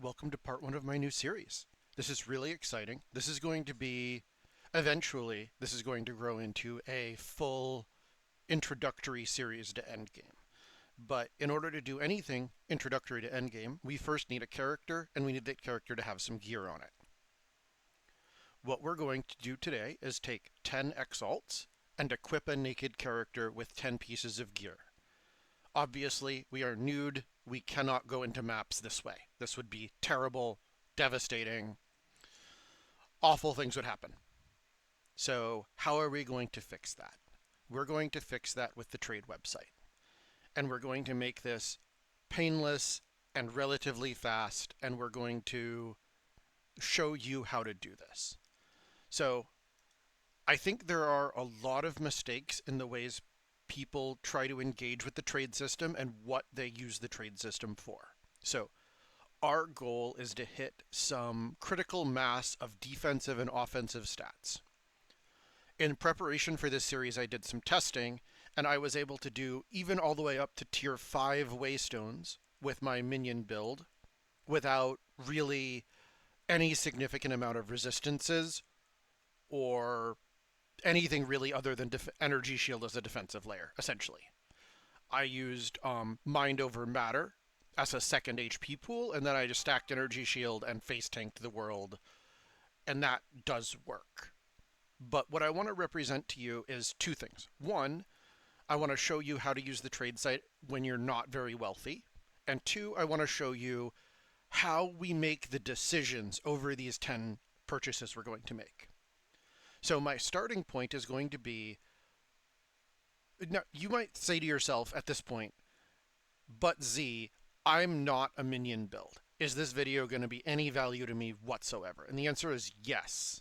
Welcome to part one of my new series. This is really exciting. This is going to be, eventually, this is going to grow into a full introductory series to Endgame. But in order to do anything introductory to Endgame, we first need a character, and we need that character to have some gear on it. What we're going to do today is take 10 exalts and equip a naked character with 10 pieces of gear. Obviously, we are nude. We cannot go into maps this way. This would be terrible, devastating, awful things would happen. So, how are we going to fix that? We're going to fix that with the trade website. And we're going to make this painless and relatively fast, and we're going to show you how to do this. So, I think there are a lot of mistakes in the ways people try to engage with the trade system and what they use the trade system for. So, our goal is to hit some critical mass of defensive and offensive stats. In preparation for this series, I did some testing, and I was able to do even all the way up to tier 5 waystones with my minion build without really any significant amount of resistances or anything really other than energy shield as a defensive layer, essentially. I used mind over matter as a second HP pool, and then I just stacked energy shield and face tanked the world, and that does work. But what I want to represent to you is two things. One, I want to show you how to use the trade site when you're not very wealthy. And two, I want to show you how we make the decisions over these 10 purchases we're going to make. So my starting point is going to be, now you might say to yourself at this point, but Z, I'm not a minion build. Is this video going to be any value to me whatsoever? And the answer is yes.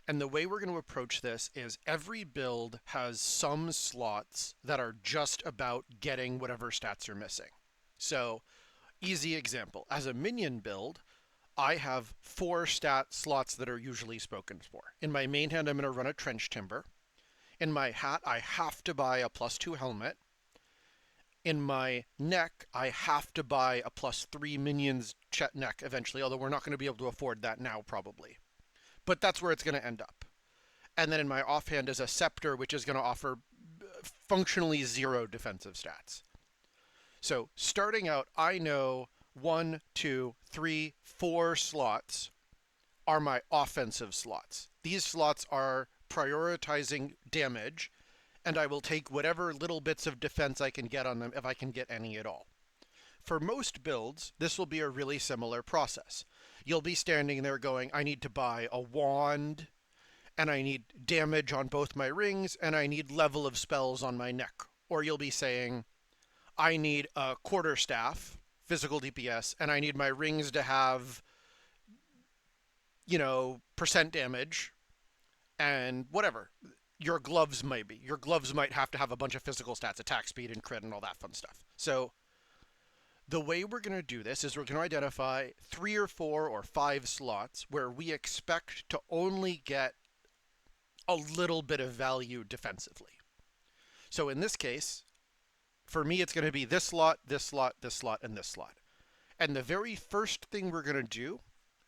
And the way we're going to approach this is every build has some slots that are just about getting whatever stats are missing. So, easy example. As a minion build, I have 4 stat slots that are usually spoken for. In my main hand, I'm going to run a Trenchtimbre. In my hat, I have to buy a +2 helmet. In my neck, I have to buy a +3 minions neck eventually, although we're not going to be able to afford that now probably. But that's where it's going to end up. And then in my offhand is a Scepter, which is going to offer functionally 0 defensive stats. So starting out, I know 1, 2, 3, 4 slots are my offensive slots. These slots are prioritizing damage, and I will take whatever little bits of defense I can get on them if I can get any at all. For most builds, this will be a really similar process. You'll be standing there going, I need to buy a wand, and I need damage on both my rings, and I need level of spells on my neck. Or you'll be saying, I need a quarterstaff, physical DPS, and I need my rings to have, percent damage, and whatever. Your gloves might be. Your gloves might have to have a bunch of physical stats, attack speed and crit and all that fun stuff. So the way we're going to do this is we're going to identify 3 or 4 or 5 slots where we expect to only get a little bit of value defensively. So in this case, for me, it's going to be this slot, this slot, this slot, and this slot. And the very first thing we're going to do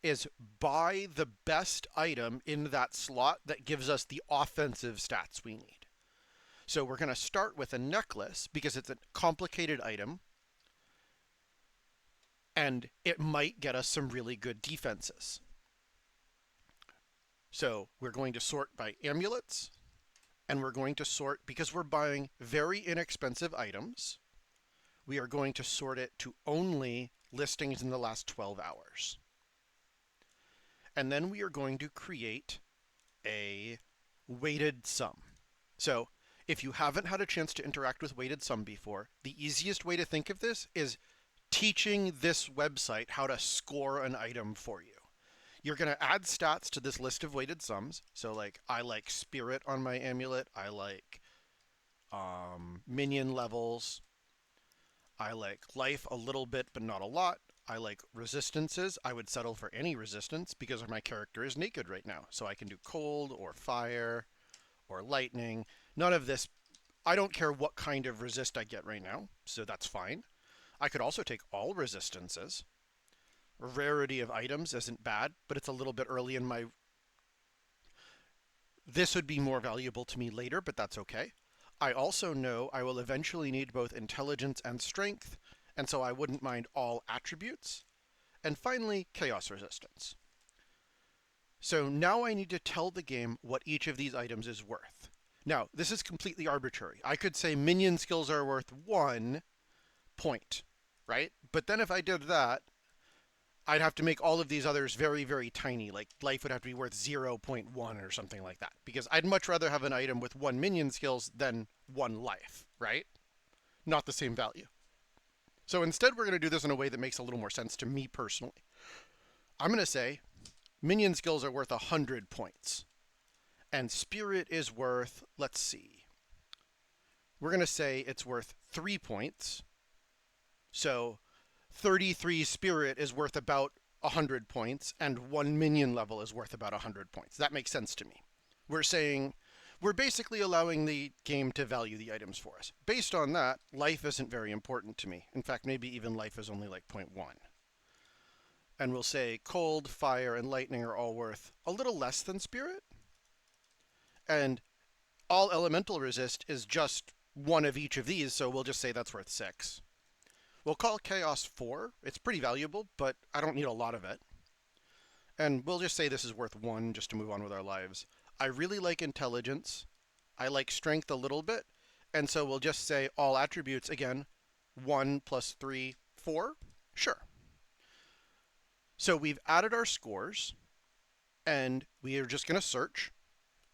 is buy the best item in that slot that gives us the offensive stats we need. So we're going to start with a necklace because it's a complicated item, and it might get us some really good defenses. So we're going to sort by amulets, and we're going to sort, because we're buying very inexpensive items, we are going to sort it to only listings in the last 12 hours. And then we are going to create a weighted sum. So if you haven't had a chance to interact with weighted sum before, the easiest way to think of this is teaching this website how to score an item for you. You're going to add stats to this list of weighted sums. So like I like spirit on my amulet. I like minion levels. I like life a little bit, but not a lot. I like resistances. I would settle for any resistance because my character is naked right now. So I can do cold or fire or lightning. None of this. I don't care what kind of resist I get right now, so that's fine. I could also take all resistances. rarity of items isn't bad, but it's a little bit early in my... This would be more valuable to me later, but that's okay. I also know I will eventually need both intelligence and strength, and so I wouldn't mind all attributes. And finally, chaos resistance. So now I need to tell the game what each of these items is worth. Now, this is completely arbitrary. I could say minion skills are worth 1 point, right? But then if I did that, I'd have to make all of these others very, very tiny. Like life would have to be worth 0.1 or something like that. Because I'd much rather have an item with 1 minion skills than 1 life, right? Not the same value. So instead, we're going to do this in a way that makes a little more sense to me personally. I'm going to say minion skills are worth 100 points. And spirit is worth, let's see. We're going to say it's worth 3 points. So 33 spirit is worth about 100 points, and 1 minion level is worth about 100 points. That makes sense to me. We're basically allowing the game to value the items for us. Based on that, life isn't very important to me. In fact, maybe even life is only like 0.1. And we'll say cold, fire, and lightning are all worth a little less than spirit. And all elemental resist is just one of each of these, so we'll just say that's worth 6. We'll call chaos 4. It's pretty valuable, but I don't need a lot of it. And we'll just say this is worth 1 just to move on with our lives. I really like intelligence. I like strength a little bit. And so we'll just say all attributes, again, 1 plus 3, 4. Sure. So we've added our scores, and we are just going to search.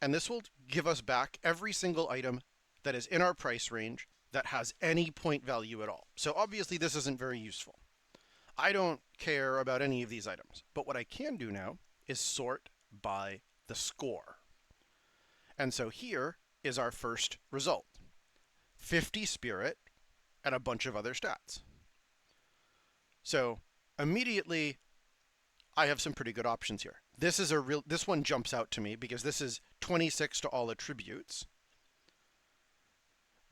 And this will give us back every single item that is in our price range that has any point value at all. So obviously this isn't very useful. I don't care about any of these items. But what I can do now is sort by the score. And so here is our first result. 50 spirit and a bunch of other stats. So immediately I have some pretty good options here. This one jumps out to me because this is 26 to all attributes.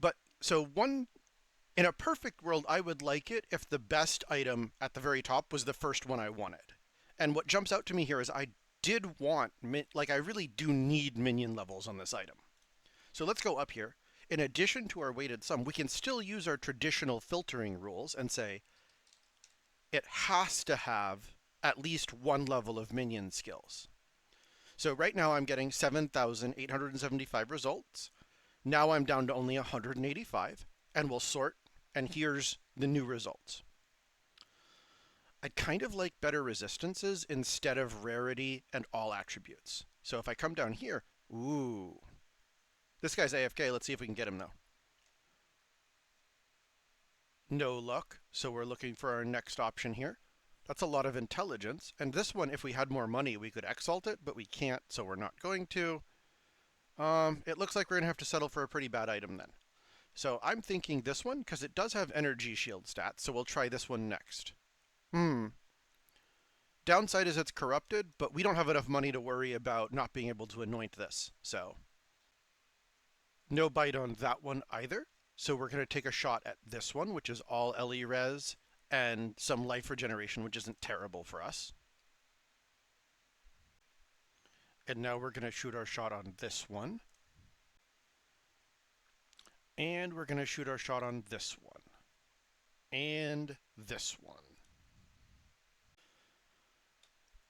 But so in a perfect world, I would like it if the best item at the very top was the first one I wanted. And what jumps out to me here is I really do need minion levels on this item. So let's go up here. In addition to our weighted sum, we can still use our traditional filtering rules and say it has to have at least 1 level of minion skills. So right now I'm getting 7,875 results. Now I'm down to only 185, and we'll sort, and here's the new results. I'd kind of like better resistances instead of rarity and all attributes. So if I come down here, ooh, this guy's AFK. Let's see if we can get him though. No luck, so we're looking for our next option here. That's a lot of intelligence, and this one, if we had more money, we could exalt it, but we can't, so we're not going to. It looks like we're going to have to settle for a pretty bad item then. So I'm thinking this one, because it does have energy shield stats, so we'll try this one next. Downside is it's corrupted, but we don't have enough money to worry about not being able to anoint this, so. No bite on that one either, so we're going to take a shot at this one, which is all LE res, and some life regeneration, which isn't terrible for us. And now we're going to shoot our shot on this one. And we're going to shoot our shot on this one. And this one.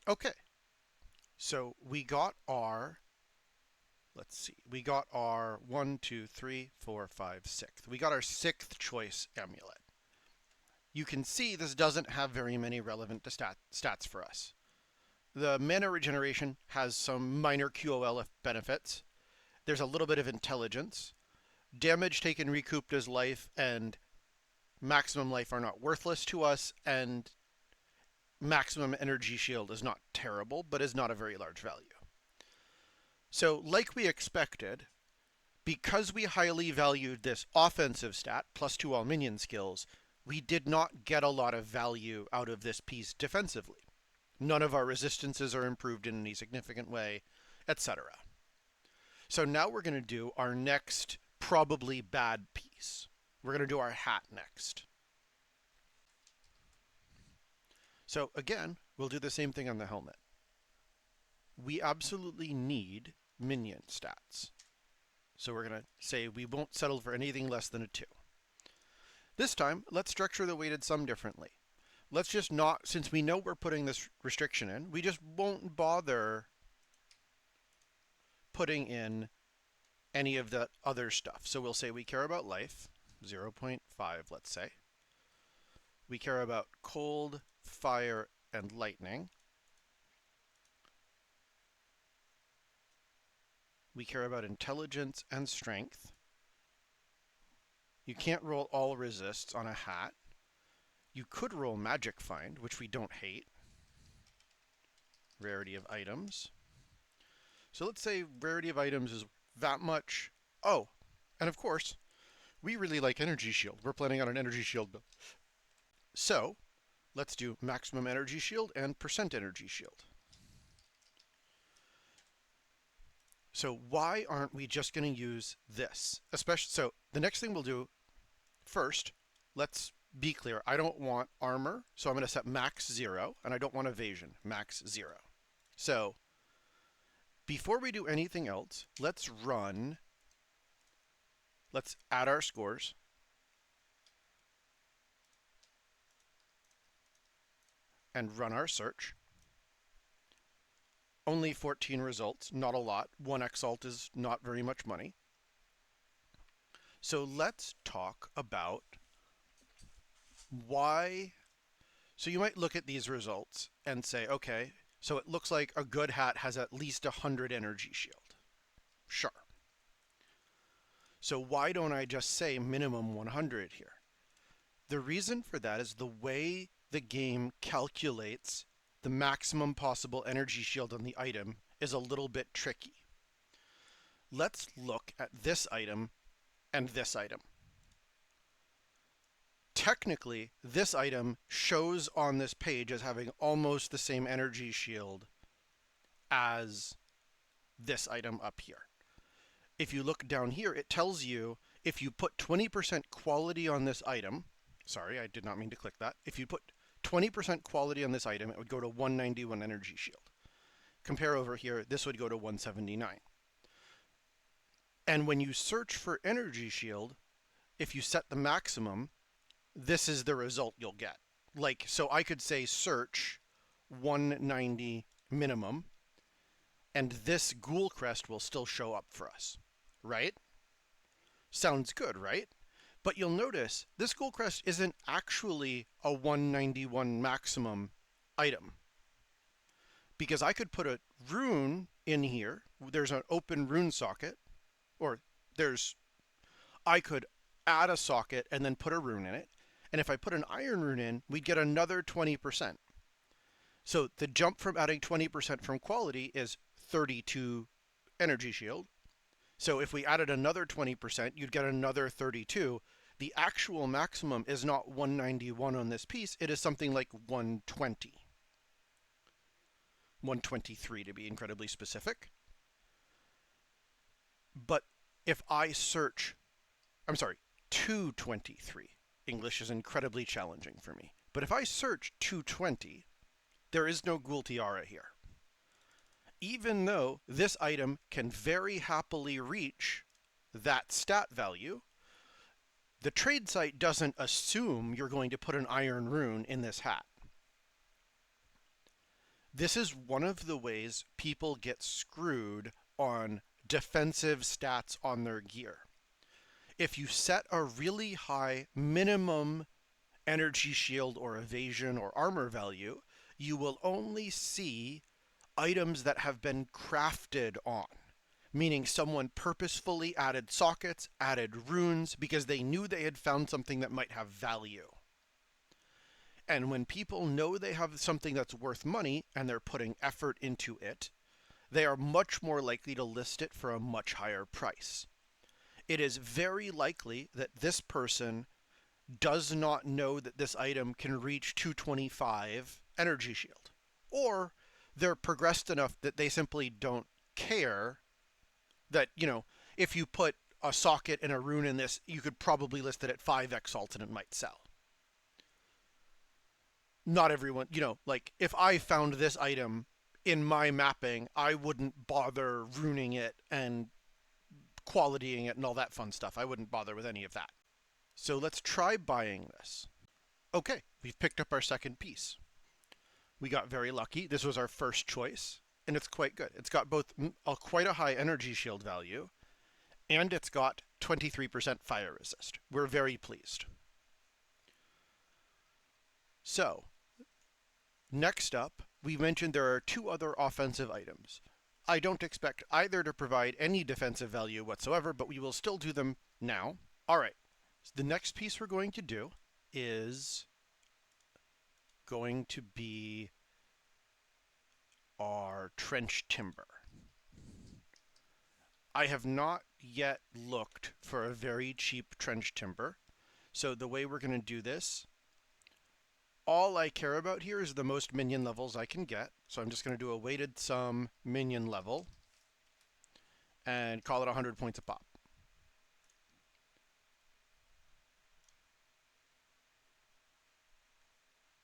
Okay. So we got our, let's see, we got our 1, 2, 3, 4, 5, 6. We got our 6th choice amulet. You can see this doesn't have very many relevant stats for us. The mana regeneration has some minor QOL benefits. There's a little bit of intelligence. Damage taken recouped as life and maximum life are not worthless to us, and maximum energy shield is not terrible, but is not a very large value. So, like we expected, because we highly valued this offensive stat, +2 all minion skills, we did not get a lot of value out of this piece defensively. None of our resistances are improved in any significant way, etc. So now we're going to do our next probably bad piece. We're going to do our hat next. So again, we'll do the same thing on the helmet. We absolutely need minion stats. So we're going to say we won't settle for anything less than a 2. This time, let's structure the weighted sum differently. Let's just not, since we know we're putting this restriction in, we just won't bother putting in any of the other stuff. So we'll say we care about life, 0.5, let's say. We care about cold, fire, and lightning. We care about intelligence and strength. You can't roll all resists on a hat. You could roll magic find, which we don't hate. Rarity of items. So let's say rarity of items is that much. Oh, and of course, we really like energy shield. We're planning on an energy shield build. So let's do maximum energy shield and percent energy shield. So why aren't we just going to use this? Especially, so the next thing we'll do first, let's be clear. I don't want armor, so I'm going to set max 0, and I don't want evasion, max 0. So before we do anything else, let's add our scores. And run our search. Only 14 results, not a lot. 1 exalt is not very much money. So let's talk about why. So you might look at these results and say, okay, so it looks like a good hat has at least 100 energy shield. Sure. So why don't I just say minimum 100 here? The reason for that is the way the game calculates the maximum possible energy shield on the item is a little bit tricky. Let's look at this item and this item. Technically, this item shows on this page as having almost the same energy shield as this item up here. If you look down here, it tells you if you put 20% quality on this item, sorry, I did not mean to click that. If you put 20% quality on this item, it would go to 191 energy shield. Compare over here, this would go to 179. And when you search for energy shield, if you set the maximum, this is the result you'll get. Like, so I could say search 190 minimum, and this ghoul crest will still show up for us, right? Sounds good, right? But you'll notice this ghoul crest isn't actually a 191 maximum item. Because I could put a rune in here. There's an open rune socket. Or I could add a socket and then put a rune in it. And if I put an iron rune in, we'd get another 20%. So the jump from adding 20% from quality is 32 energy shield. So if we added another 20%, you'd get another 32. The actual maximum is not 191 on this piece. It is something like 120. 123 to be incredibly specific. But if I search, 223. English is incredibly challenging for me. But if I search 220, there is no ghoul tiara here. Even though this item can very happily reach that stat value, the trade site doesn't assume you're going to put an iron rune in this hat. This is one of the ways people get screwed on defensive stats on their gear. If you set a really high minimum energy shield or evasion or armor value, you will only see items that have been crafted on, meaning someone purposefully added sockets, added runes, because they knew they had found something that might have value. And when people know they have something that's worth money and they're putting effort into it, they are much more likely to list it for a much higher price. It is very likely that this person does not know that this item can reach 225 energy shield. Or they're progressed enough that they simply don't care that, if you put a socket and a rune in this, you could probably list it at 5 exalts and it might sell. not everyone, like if I found this item in my mapping, I wouldn't bother ruining it and qualitying it and all that fun stuff. I wouldn't bother with any of that. So let's try buying this. Okay, we've picked up our second piece. We got very lucky. This was our first choice, and it's quite good. It's got both quite a high energy shield value, and it's got 23% fire resist. We're very pleased. So, next up, we mentioned there are two other offensive items. I don't expect either to provide any defensive value whatsoever, but we will still do them now. All right, so the next piece we're going to do is going to be our Trenchtimbre. I have not yet looked for a very cheap Trenchtimbre, so the way we're going to do this, all I care about here is the most minion levels I can get. So I'm just going to do a weighted sum minion level and call it 100 points a pop.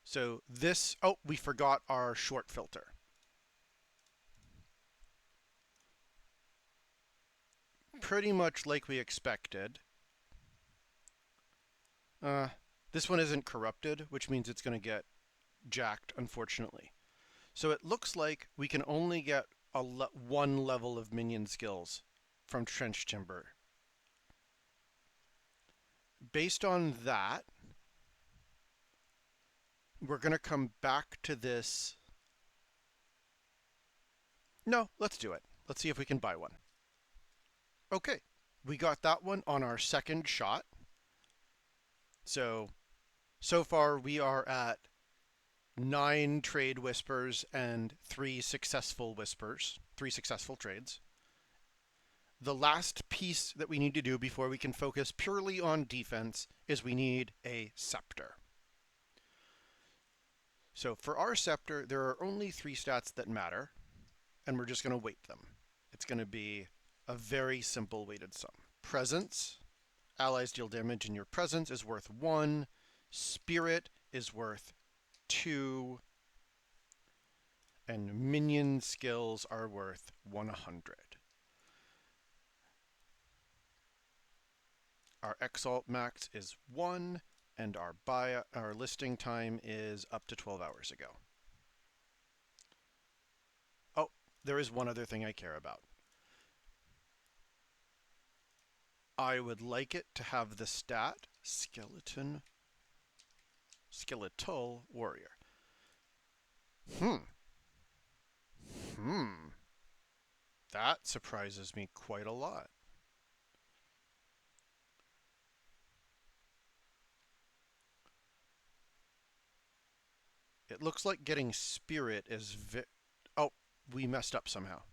So this, oh, we forgot our short filter. Pretty much like we expected. This one isn't corrupted, which means it's going to get jacked, unfortunately. So it looks like we can only get one level of minion skills from Trenchtimbre. Based on that, we're going to come back to this. No, let's do it. Let's see if we can buy one. Okay, we got that one on our second shot. So far we are at 9 trade whispers and 3 successful whispers, 3 successful trades. The last piece that we need to do before we can focus purely on defense is we need a scepter. So for our scepter, there are only 3 stats that matter, and we're just going to weight them. It's going to be a very simple weighted sum. Presence, allies deal damage in your presence, is worth 1. Spirit is worth 2. And minion skills are worth 100. Our exalt max is 1, and our listing time is up to 12 hours ago. Oh, there is one other thing I care about. I would like it to have the stat skeletal warrior. That surprises me quite a lot. It looks like getting spirit is oh, we messed up somehow.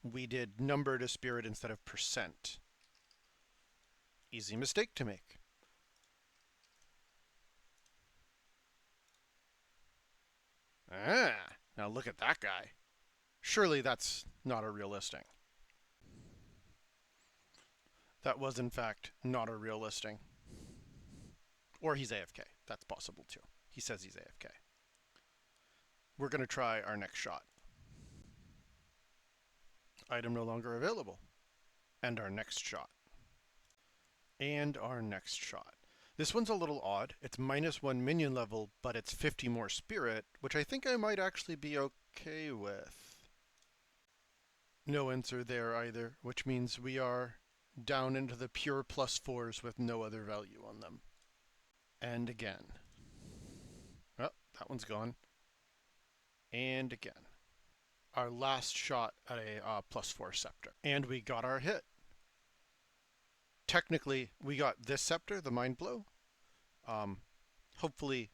We did number to spirit instead of percent. Easy mistake to make. Now look at that guy. Surely that's not a real listing. That was in fact not a real listing. Or he's AFK. That's possible too. He says he's AFK. We're going to try our next shot. Item no longer available. And our next shot. And our next shot. This one's a little odd. It's -1 minion level, but it's 50 more spirit, which I think I might actually be okay with. No answer there either, which means we are down into the pure +4s with no other value on them. And again. Oh, that one's gone. And again. Our last shot at a +4 scepter. And we got our hit. Technically, we got this scepter, the Mind Blow. Hopefully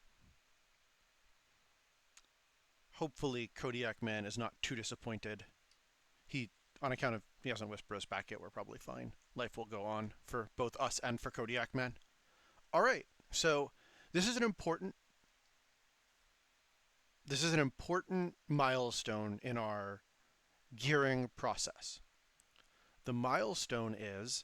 Kodiak Man is not too disappointed. On account of he hasn't whispered us back yet, we're probably fine. Life will go on for both us and for Kodiak Man. All right, so this is an important milestone in our gearing process. The milestone is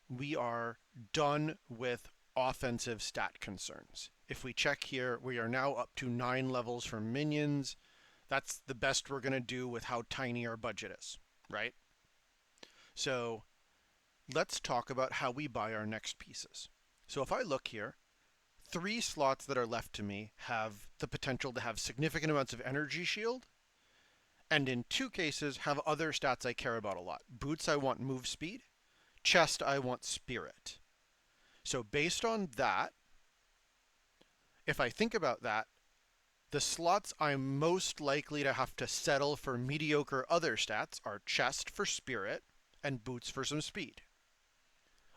we are done with offensive stat concerns. If we check here, we are now up to 9 levels for minions. That's the best we're going to do with how tiny our budget is, right? So let's talk about how we buy our next pieces. So if I look here, 3 slots that are left to me have the potential to have significant amounts of energy shield, and in 2 cases have other stats I care about a lot. Boots, I want move speed. Chest, I want spirit. So based on that, if I think about that, the slots I'm most likely to have to settle for mediocre other stats are chest for spirit and boots for some speed.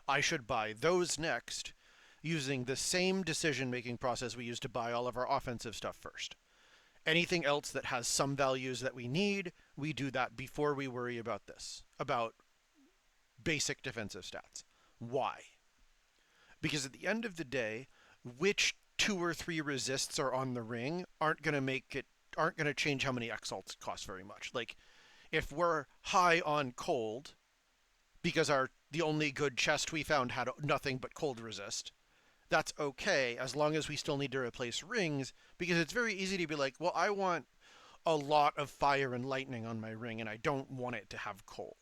I should buy those next, using the same decision-making process we use to buy all of our offensive stuff first. Anything else that has some values that we need, we do that before we worry about this, about basic defensive stats. Why? Because at the end of the day, which 2 or 3 resists are on the ring aren't going to change how many exalts cost very much. Like, if we're high on cold, because the only good chest we found had nothing but cold resist, that's okay as long as we still need to replace rings, because it's very easy to be like, well, I want a lot of fire and lightning on my ring and I don't want it to have cold.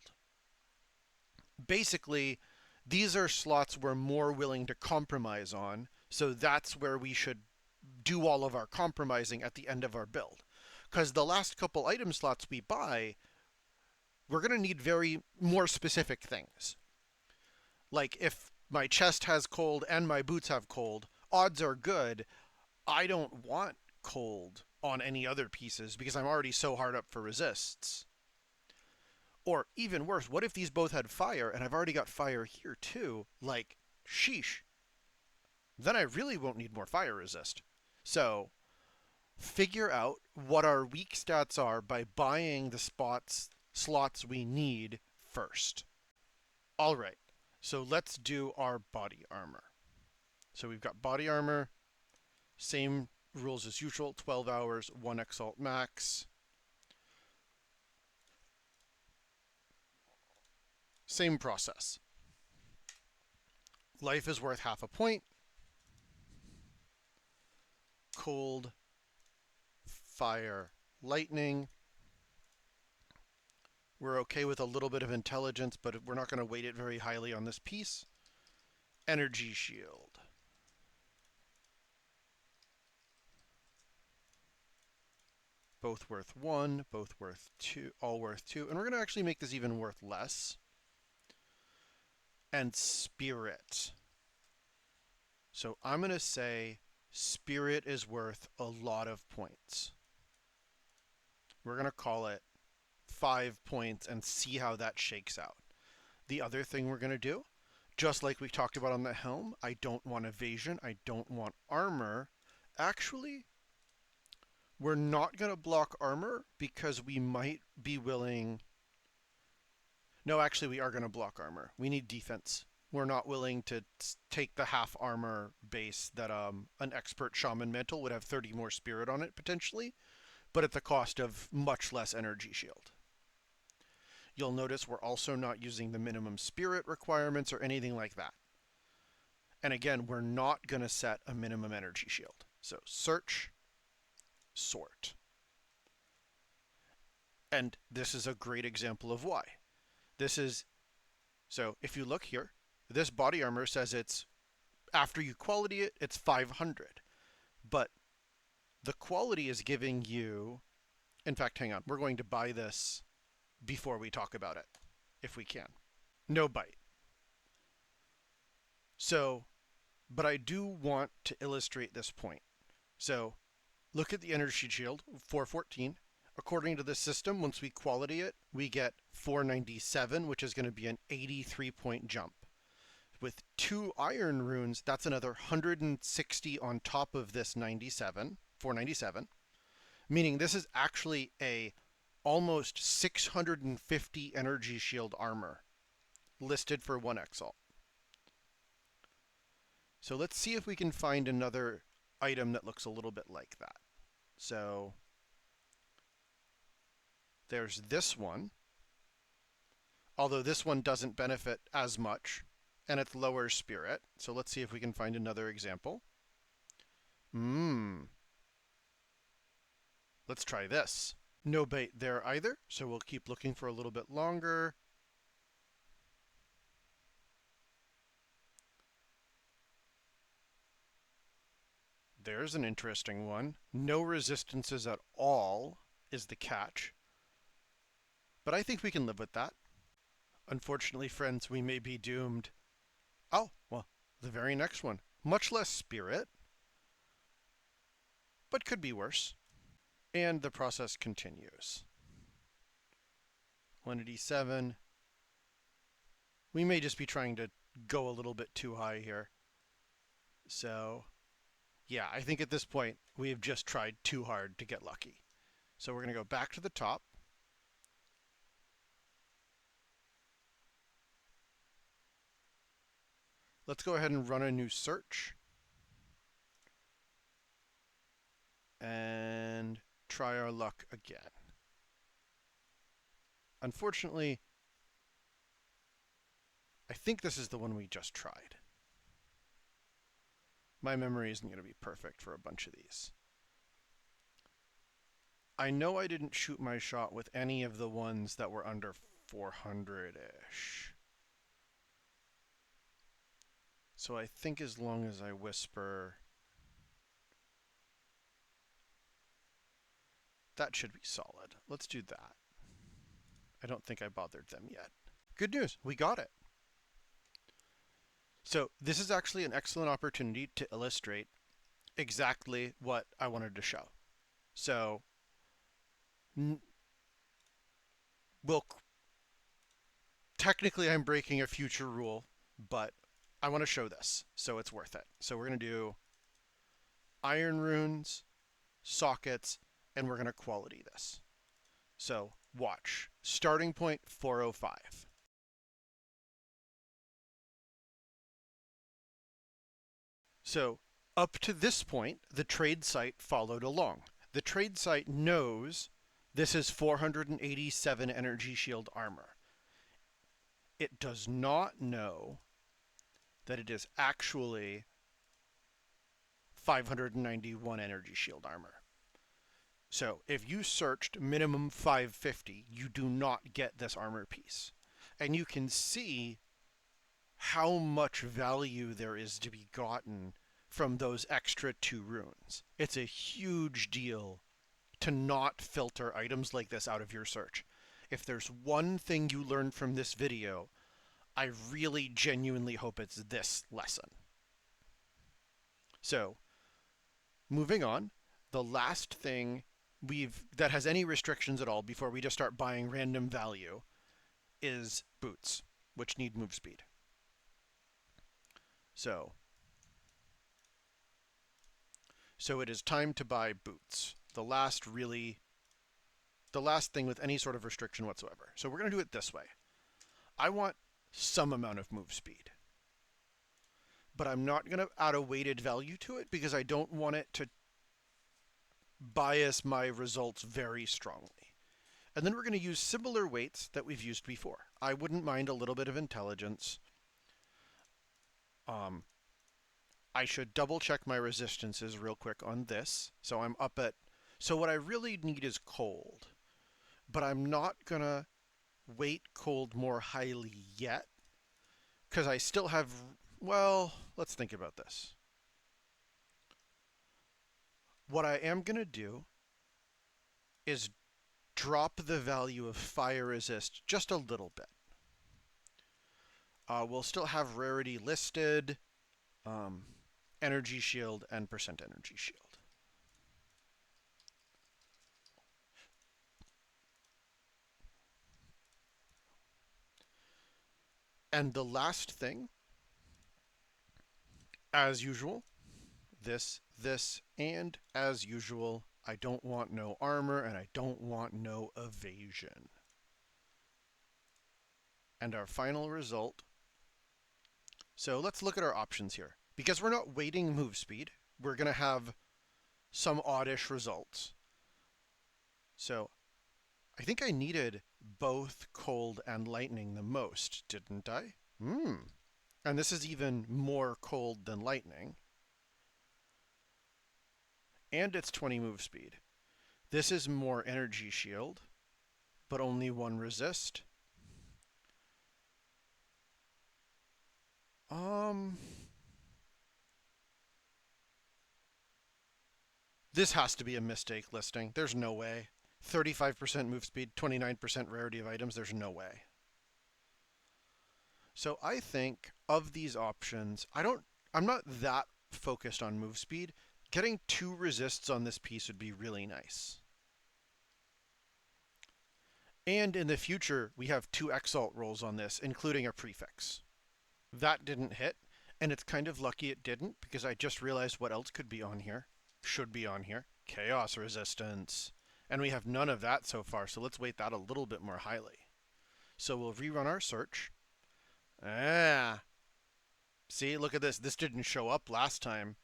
Basically, these are slots we're more willing to compromise on, so that's where we should do all of our compromising at the end of our build. Because the last couple item slots we buy, we're going to need very more specific things. Like if my chest has cold and my boots have cold, odds are good I don't want cold on any other pieces because I'm already so hard up for resists. Or even worse, what if these both had fire and I've already got fire here too? Like, sheesh. Then I really won't need more fire resist. So figure out what our weak stats are by buying the slots we need first. All right, so let's do our body armor. So we've got body armor, same rules as usual, 12 hours, 1 exalt max. Same process. Life is worth half a point. Cold, fire, lightning. We're okay with a little bit of intelligence, but we're not going to weight it very highly on this piece. Energy shield. Both worth 1, both worth 2, all worth 2. And we're going to actually make this even worth less. And spirit. So I'm going to say spirit is worth a lot of points. We're going to call it 5 points and see how that shakes out. The other thing we're going to do, just like we talked about on the helm, I don't want evasion, I don't want armor. Actually, we're not going to block armor because we might be willing... No, actually, we are going to block armor. We need defense. We're not willing to take the half armor base that an expert shaman mantle would have 30 more spirit on it, potentially, but at the cost of much less energy shield. You'll notice we're also not using the minimum spirit requirements or anything like that. And again, we're not going to set a minimum energy shield. So search, sort. And this is a great example of why. So if you look here, this body armor says it's, after you quality it, it's 500. But the quality is giving you, in fact, hang on, we're going to buy this before we talk about it, if we can. No bite. So, but I do want to illustrate this point. So, look at the energy shield, 414. According to the system, once we quality it, we get 497, which is going to be an 83-point jump. With 2 iron runes, that's another 160 on top of this 497, meaning this is actually a almost 650 energy shield armor listed for 1 exalt. So let's see if we can find another item that looks a little bit like that. So there's this one, although this one doesn't benefit as much, and it's lower spirit. So let's see if we can find another example. Mmm. Let's try this. No bait there either, so we'll keep looking for a little bit longer. There's an interesting one. No resistances at all is the catch. But I think we can live with that. Unfortunately, friends, we may be doomed. Oh, well, the very next one. Much less spirit, but could be worse. And the process continues. 187. We may just be trying to go a little bit too high here. So, yeah, I think at this point, we have just tried too hard to get lucky. So we're going to go back to the top. Let's go ahead and run a new search. And try our luck again. Unfortunately, I think this is the one we just tried. My memory isn't going to be perfect for a bunch of these. I know I didn't shoot my shot with any of the ones that were under 400-ish. So I think as long as I whisper, that should be solid. Let's do that. I don't think I bothered them yet. Good news, we got it. So this is actually an excellent opportunity to illustrate exactly what I wanted to show. So technically I'm breaking a future rule, but I want to show this, so it's worth it. So we're going to do iron runes, sockets, and we're going to quality this. So watch. Starting point 405. So up to this point, the trade site followed along. The trade site knows this is 487 energy shield armor. It does not know that it is actually 591 energy shield armor. So if you searched minimum 550, you do not get this armor piece. And you can see how much value there is to be gotten from those extra 2 runes. It's a huge deal to not filter items like this out of your search. If there's one thing you learned from this video, I really genuinely hope it's this lesson. So, moving on, the last thing that has any restrictions at all before we just start buying random value is boots, which need move speed. So it is time to buy boots. The last thing with any sort of restriction whatsoever. So we're going to do it this way. I want some amount of move speed, but I'm not going to add a weighted value to it because I don't want it to bias my results very strongly. And then we're going to use similar weights that we've used before. I wouldn't mind a little bit of intelligence. I should double check my resistances real quick on this. So I'm up at, so what I really need is cold, but I'm not going to weight cold more highly yet because I still have, well, let's think about this. What I am going to do is drop the value of fire resist just a little bit. We'll still have rarity listed, energy shield, and percent energy shield. And the last thing, as usual, this, and as usual, I don't want no armor and I don't want no evasion. And our final result. So let's look at our options here. Because we're not weighting move speed, we're going to have some oddish results. So I think I needed both cold and lightning the most, didn't I? And this is even more cold than lightning. and it's 20 move speed. This is more energy shield, but only 1 resist. This has to be a mistake listing. There's no way. 35% move speed, 29% rarity of items, there's no way. So I think of these options, I'm not that focused on move speed. Getting 2 resists on this piece would be really nice. And in the future, we have 2 exalt rolls on this, including a prefix. That didn't hit, and it's kind of lucky it didn't, because I just realized what else could be on here. Should be on here. Chaos resistance. And we have none of that so far, so let's weight that a little bit more highly. So we'll rerun our search. See, look at this. This didn't show up last time.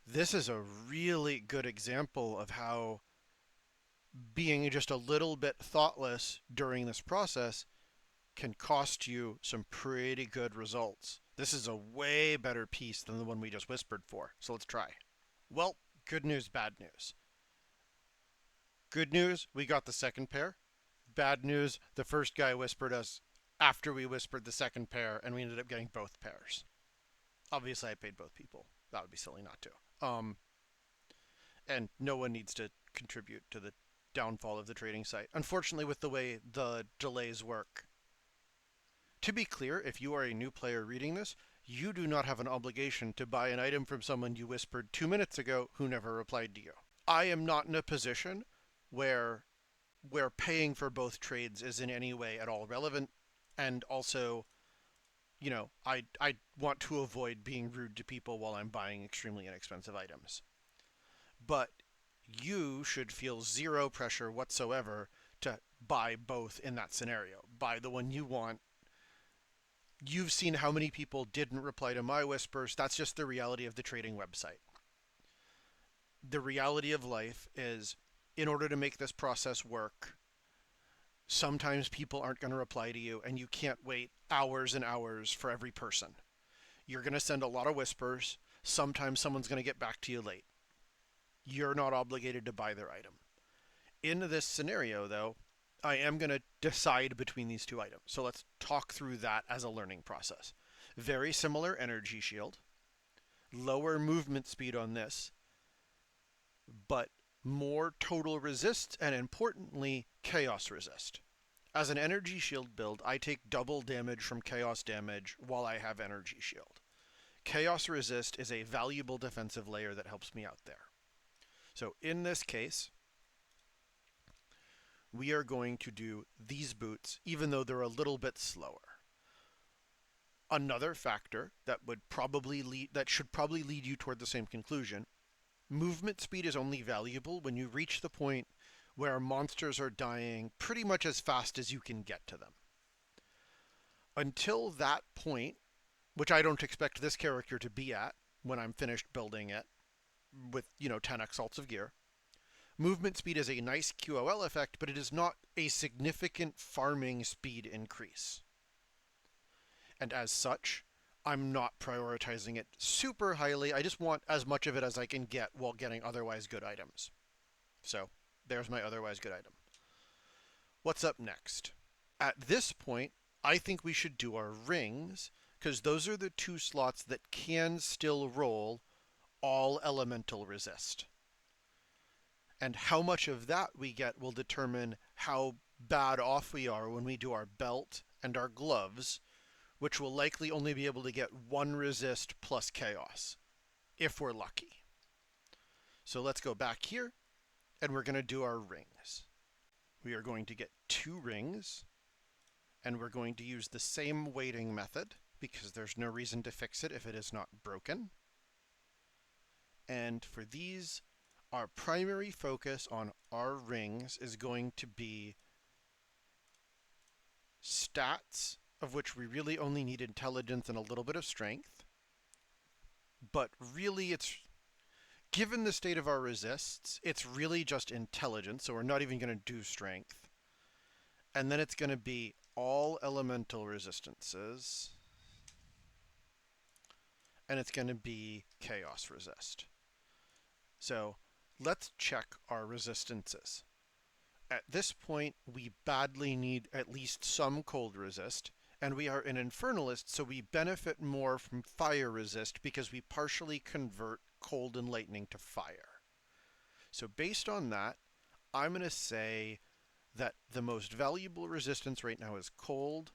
This is a really good example of how being just a little bit thoughtless during this process can cost you some pretty good results. This is a way better piece than the one we just whispered for. So let's try. Well, good news, bad news. Good news, we got the second pair. Bad news, the first guy whispered us after we whispered the second pair, and we ended up getting both pairs. Obviously, I paid both people. That would be silly not to. And no one needs to contribute to the downfall of the trading site. Unfortunately, with the way the delays work. To be clear, if you are a new player reading this, you do not have an obligation to buy an item from someone you whispered 2 minutes ago who never replied to you. I am not in a position where paying for both trades is in any way at all relevant, and also, you know, I want to avoid being rude to people while I'm buying extremely inexpensive items. But you should feel zero pressure whatsoever to buy both in that scenario. Buy the one you want. You've seen how many people didn't reply to my whispers. That's just the reality of the trading website. The reality of life is, in order to make this process work, sometimes people aren't going to reply to you, and you can't wait hours and hours for every person. You're going to send a lot of whispers. Sometimes someone's going to get back to you late. You're not obligated to buy their item. In this scenario, though, I am going to decide between these 2 items. So let's talk through that as a learning process. Very similar energy shield. Lower movement speed on this, but more total resist, and importantly, chaos resist. As an energy shield build, I take double damage from chaos damage while I have energy shield. Chaos resist is a valuable defensive layer that helps me out there. So in this case, we are going to do these boots, even though they're a little bit slower. Another factor that should probably lead you toward the same conclusion: movement speed is only valuable when you reach the point where monsters are dying pretty much as fast as you can get to them. Until that point, which I don't expect this character to be at when I'm finished building it with, 10 exalts of gear, movement speed is a nice QOL effect, but it is not a significant farming speed increase. And as such, I'm not prioritizing it super highly. I just want as much of it as I can get while getting otherwise good items. So there's my otherwise good item. What's up next? At this point, I think we should do our rings, because those are the 2 slots that can still roll all elemental resist. And how much of that we get will determine how bad off we are when we do our belt and our gloves, which will likely only be able to get 1 resist plus chaos, if we're lucky. So let's go back here, and we're going to do our rings. We are going to get 2 rings, and we're going to use the same weighting method, because there's no reason to fix it if it is not broken. And for these, our primary focus on our rings is going to be stats, of which we really only need intelligence and a little bit of strength. But really, it's, given the state of our resists, it's really just intelligence, so we're not even going to do strength. And then it's going to be all elemental resistances, and it's going to be chaos resist. So Let's check our resistances. At this point, we badly need at least some cold resist, and we are an Infernalist, so we benefit more from fire resist because we partially convert cold and lightning to fire. So based on that, I'm going to say that the most valuable resistance right now is cold,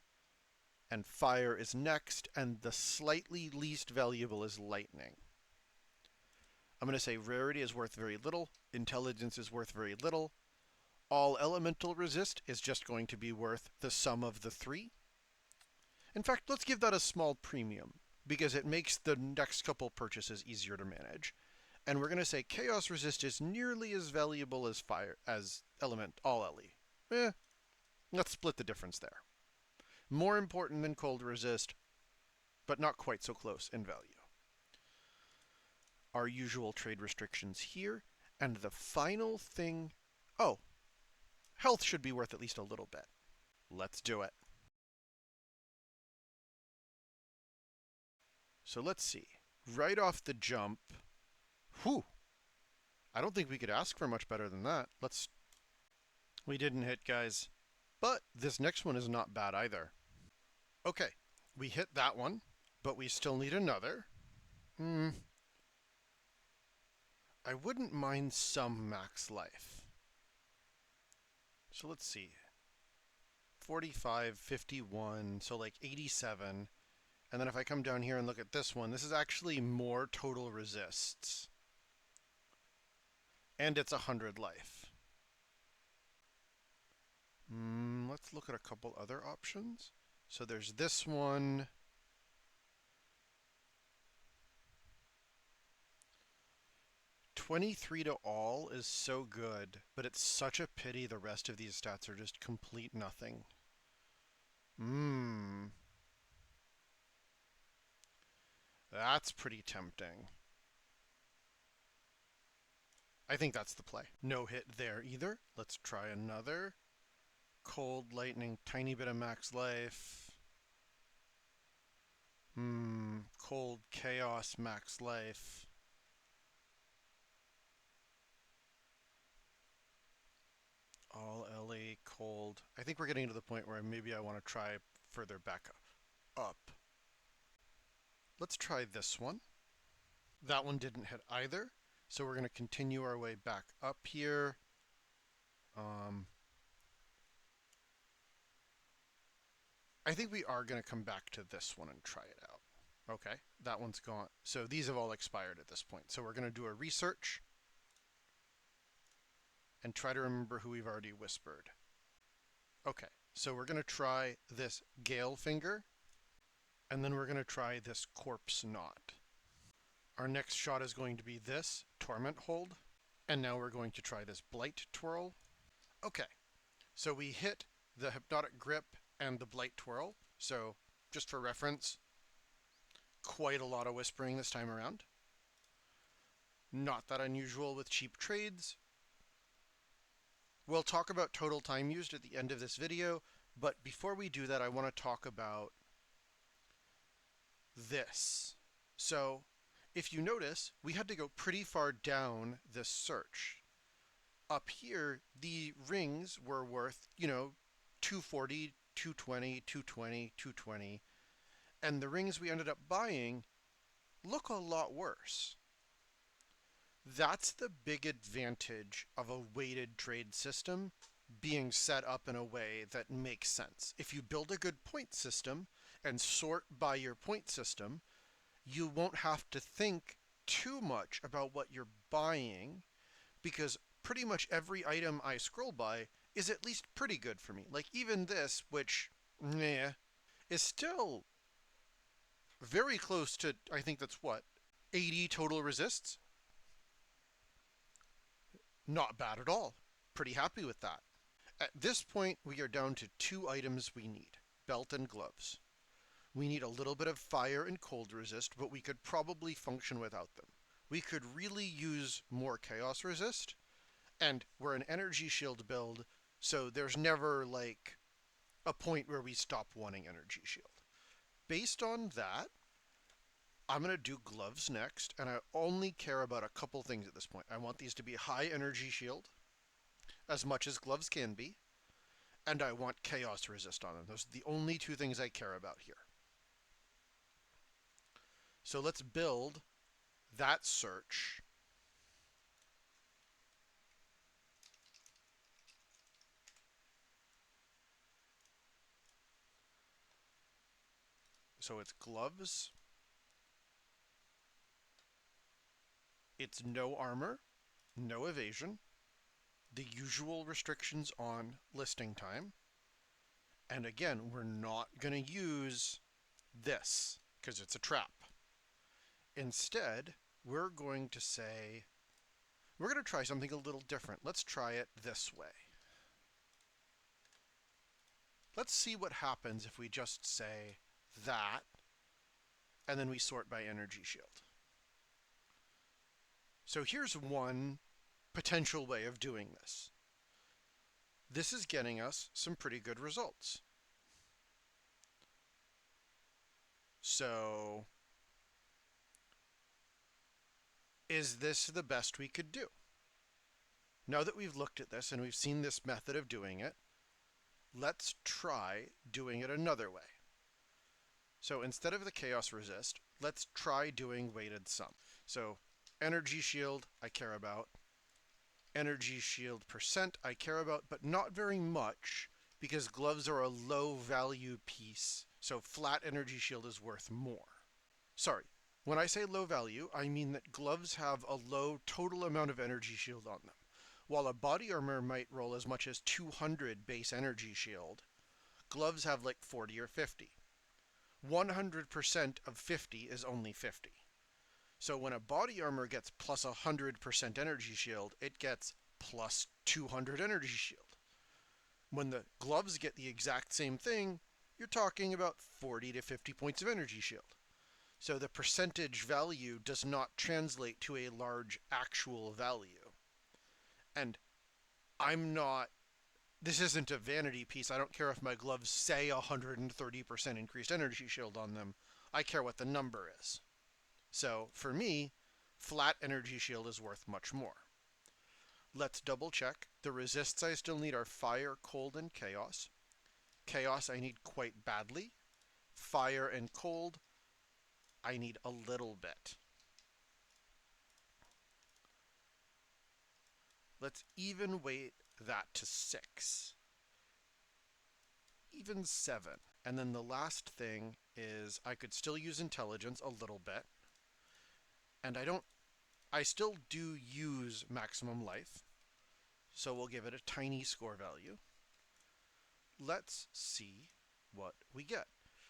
and fire is next, and the slightly least valuable is lightning. I'm going to say rarity is worth very little, intelligence is worth very little, all elemental resist is just going to be worth the sum of the three. In fact, let's give that a small premium, because it makes the next couple purchases easier to manage. And we're going to say chaos resist is nearly as valuable as fire, as all LE. Let's split the difference there. More important than cold resist, but not quite so close in value. Our usual trade restrictions here, and the final thing, oh, health should be worth at least a little bit. Let's do it. So let's see. Right off the jump, whew, I don't think we could ask for much better than that. We didn't hit, guys. But this next one is not bad either. Okay, we hit that one, but we still need another. I wouldn't mind some max life. So let's see. 45, 51, so like 87. And then if I come down here and look at this one, this is actually more total resists. And it's 100 life. Let's look at a couple other options. So there's this one. "23 to all" is so good, but it's such a pity the rest of these stats are just complete nothing. That's pretty tempting. I think that's the play. No hit there either. Let's try another. Cold, lightning, tiny bit of max life. Cold, chaos, max life. All LA, cold. I think we're getting to the point where maybe I want to try further back up. Let's try this one. That one didn't hit either. So we're going to continue our way back up here. I think we are going to come back to this one and try it out. Okay, that one's gone. So these have all expired at this point. So we're going to do a research and try to remember who we've already whispered. Okay, so we're going to try this Gale Finger, and then we're going to try this Corpse Knot. Our next shot is going to be this Torment Hold, and now we're going to try this Blight Twirl. Okay, so we hit the Hypnotic Grip and the Blight Twirl, so just for reference, quite a lot of whispering this time around. Not that unusual with cheap trades. We'll talk about total time used at the end of this video, but before we do that, I want to talk about this. So if you notice, we had to go pretty far down this search. Up here, the rings were worth, 240, 220, 220, 220, and the rings we ended up buying look a lot worse. That's the big advantage of a weighted trade system being set up in a way that makes sense. If you build a good point system and sort by your point system, you won't have to think too much about what you're buying, because pretty much every item I scroll by is at least pretty good for me. Like even this, which, is still very close to, I think that's what, 80 total resists? Not bad at all. Pretty happy with that. At this point, we are down to 2 items we need, belt and gloves. We need a little bit of fire and cold resist, but we could probably function without them. We could really use more chaos resist, and we're an energy shield build, so there's never like a point where we stop wanting energy shield. Based on that, I'm going to do gloves next, and I only care about a couple things at this point. I want these to be high energy shield, as much as gloves can be, and I want chaos resist on them. Those are the only two things I care about here. So let's build that search. So it's gloves. It's no armor, no evasion, the usual restrictions on listing time. And again, we're not going to use this because it's a trap. Instead, we're going to say, we're going to try something a little different. Let's try it this way. Let's see what happens if we just say that, and then we sort by energy shield. So here's one potential way of doing this. This is getting us some pretty good results. So, is this the best we could do? Now that we've looked at this and we've seen this method of doing it, let's try doing it another way. So instead of the chaos resist, let's try doing weighted sum. So energy shield I care about, energy shield percent I care about, but not very much because gloves are a low value piece, so flat energy shield is worth more. Sorry, when I say low value, I mean that gloves have a low total amount of energy shield on them. While a body armor might roll as much as 200 base energy shield, gloves have like 40 or 50. 100% of 50 is only 50. So when a body armor gets plus 100% energy shield, it gets plus 200 energy shield. When the gloves get the exact same thing, you're talking about 40 to 50 points of energy shield. So the percentage value does not translate to a large actual value. And this isn't a vanity piece. I don't care if my gloves say 130% increased energy shield on them. I care what the number is. So for me, flat energy shield is worth much more. Let's double check. The resists I still need are fire, cold, and chaos. Chaos I need quite badly. Fire and cold I need a little bit. Let's even weight that to 6. Even 7. And then the last thing is I could still use intelligence a little bit. And I still do use maximum life. So we'll give it a tiny score value. Let's see what we get.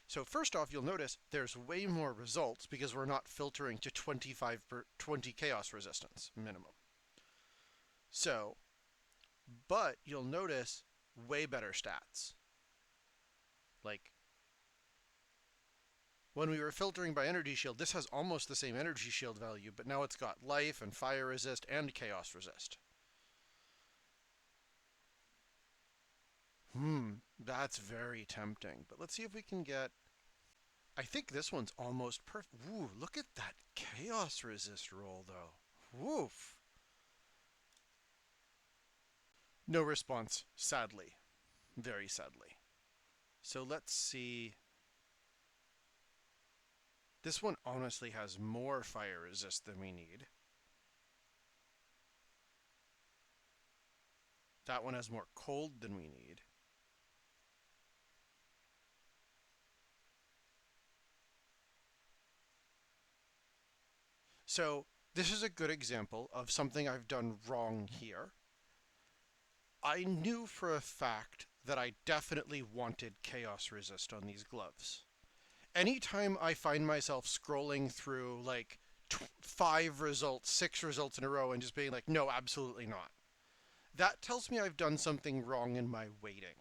So first off, you'll notice there's way more results because we're not filtering to 20 chaos resistance minimum. So, but you'll notice way better stats. Like, when we were filtering by energy shield, this has almost the same energy shield value, but now it's got life and fire resist and chaos resist. That's very tempting. But let's see if we can get... I think this one's almost perfect. Ooh, look at that chaos resist roll, though. Woof. No response, sadly. Very sadly. So let's see. This one honestly has more fire resist than we need. That one has more cold than we need. So this is a good example of something I've done wrong here. I knew for a fact that I definitely wanted chaos resist on these gloves. Anytime I find myself scrolling through like 5 results, 6 results in a row and just being like, no, absolutely not. That tells me I've done something wrong in my weighting.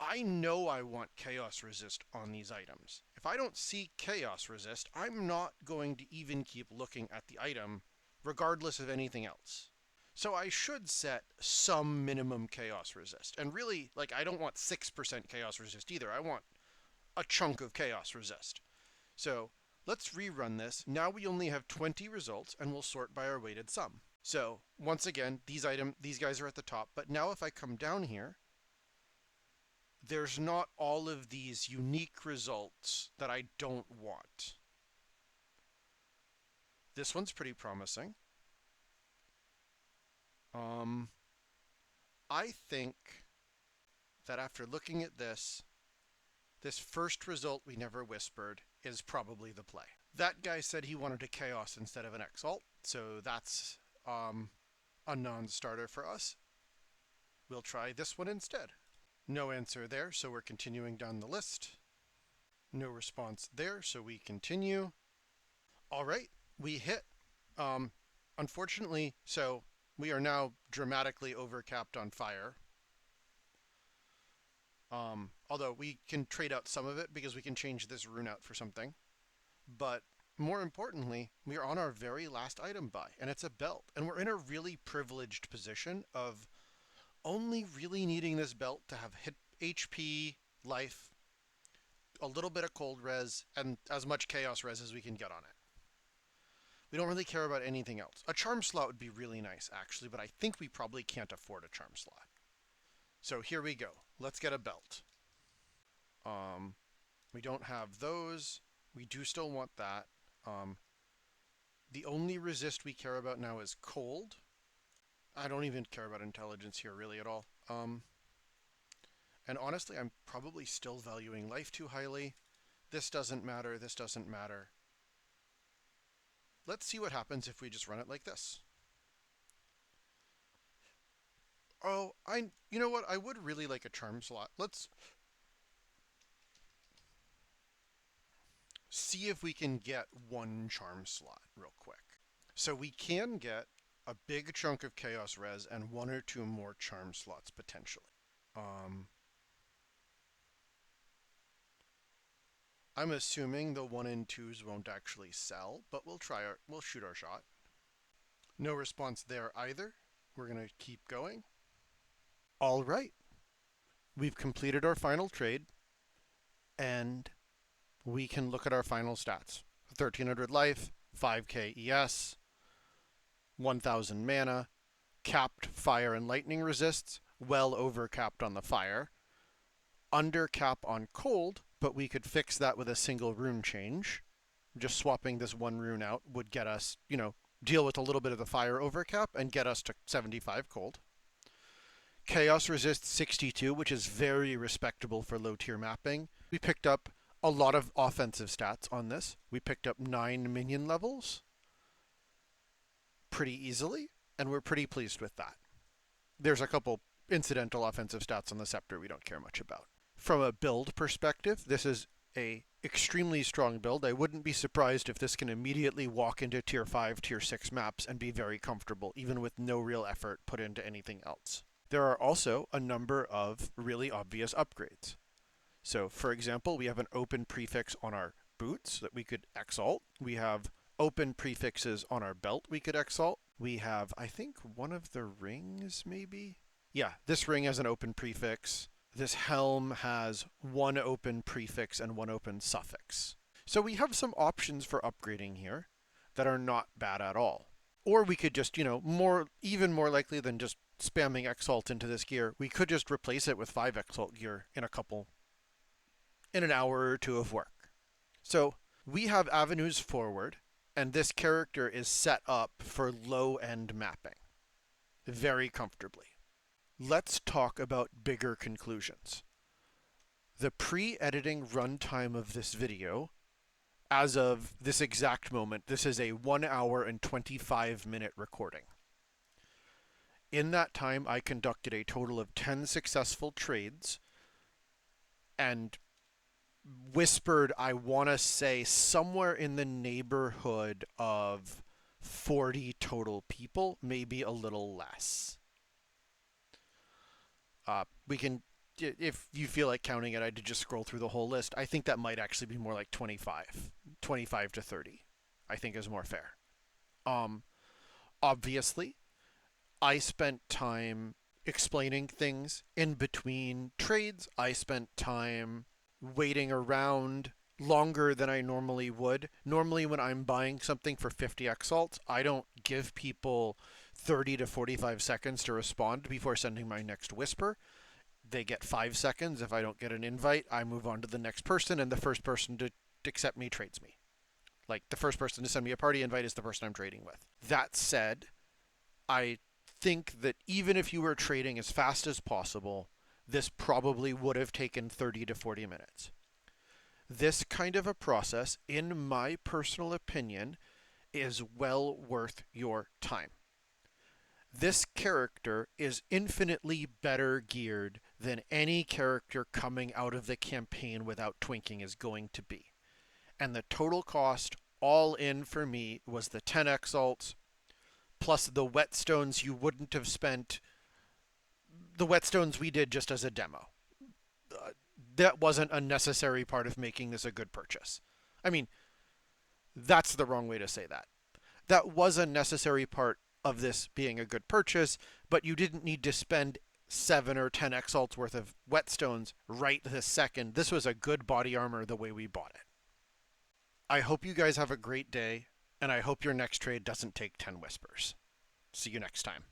I know I want chaos resist on these items. If I don't see chaos resist, I'm not going to even keep looking at the item regardless of anything else. So I should set some minimum chaos resist. And really, like, I don't want 6% chaos resist either. I want a chunk of chaos resist. So Let's rerun this. Now we only have 20 results, and we'll sort by our weighted sum. So once again, these guys are at the top, but now if I come down here, there's not all of these unique results that I don't want. This one's pretty promising. I think that after looking at this first result we never whispered is probably the play. That guy said he wanted a chaos instead of an exalt, so that's a non-starter for us. We'll try this one instead. No answer there, so we're continuing down the list. No response there, so we continue. All right, we hit. Unfortunately, so we are now dramatically overcapped on fire. Although we can trade out some of it because we can change this rune out for something. But more importantly, we are on our very last item buy, and it's a belt. And we're in a really privileged position of only really needing this belt to have hit HP, life, a little bit of cold res, and as much chaos res as we can get on it. We don't really care about anything else. A charm slot would be really nice, actually, but I think we probably can't afford a charm slot. So here we go. Let's get a belt. We don't have those. We do still want that. The only resist we care about now is cold. I don't even care about intelligence here really at all. And honestly, I'm probably still valuing life too highly. This doesn't matter. This doesn't matter. Let's see what happens if we just run it like this. Oh, you know what? I would really like a charm slot. Let's see if we can get one charm slot real quick. So we can get a big chunk of chaos res and one or two more charm slots potentially. I'm assuming the 1 and 2s won't actually sell, but we'll shoot our shot. No response there either. We're going to keep going. All right. We've completed our final trade, and we can look at our final stats. 1300 life, 5k ES, 1000 mana, capped fire and lightning resists, well over capped on the fire, under cap on cold, but we could fix that with a single rune change. Just swapping this one rune out would get us, deal with a little bit of the fire overcap and get us to 75 cold. Chaos resists 62, which is very respectable for low tier mapping. We picked up a lot of offensive stats on this. We picked up 9 minion levels pretty easily, and we're pretty pleased with that. There's a couple incidental offensive stats on the Scepter we don't care much about. From a build perspective, this is a extremely strong build. I wouldn't be surprised if this can immediately walk into tier 5, tier 6 maps and be very comfortable, even with no real effort put into anything else. There are also a number of really obvious upgrades. So, for example, we have an open prefix on our boots that we could exalt. We have open prefixes on our belt we could exalt. We have, I think, one of the rings, maybe? Yeah, this ring has an open prefix. This helm has one open prefix and one open suffix. So we have some options for upgrading here that are not bad at all. Or we could just, even more likely than just spamming exalt into this gear, we could just replace it with 5 exalt gear in an hour or two of work. So we have avenues forward, and this character is set up for low-end mapping very comfortably. Let's talk about bigger conclusions. The pre-editing runtime of this video, as of this exact moment, this is a 1 hour and 25-minute recording. In that time, I conducted a total of 10 successful trades and whispered, I want to say, somewhere in the neighborhood of 40 total people, maybe a little less. We can, if you feel like counting it, I did just scroll through the whole list. I think that might actually be more like 25 to 30, I think is more fair. Obviously, I spent time explaining things in between trades. I spent time waiting around longer than I normally would. Normally, when I'm buying something for 50 exalts, I don't give people 30 to 45 seconds to respond before sending my next whisper. They get 5 seconds. If I don't get an invite, I move on to the next person, and the first person to accept me trades me. Like, the first person to send me a party invite is the person I'm trading with. That said, I think that even if you were trading as fast as possible, this probably would have taken 30 to 40 minutes. This kind of a process, in my personal opinion, is well worth your time. This character is infinitely better geared than any character coming out of the campaign without twinking is going to be. And the total cost all in for me was the 10 exalts plus the whetstones you wouldn't have spent, the whetstones we did just as a demo. That wasn't a necessary part of making this a good purchase. I mean, that's the wrong way to say that. That was a necessary part of this being a good purchase, but you didn't need to spend 7 or 10 exalts worth of whetstones right this second. This was a good body armor the way we bought it. I hope you guys have a great day, and I hope your next trade doesn't take 10 whispers. See you next time.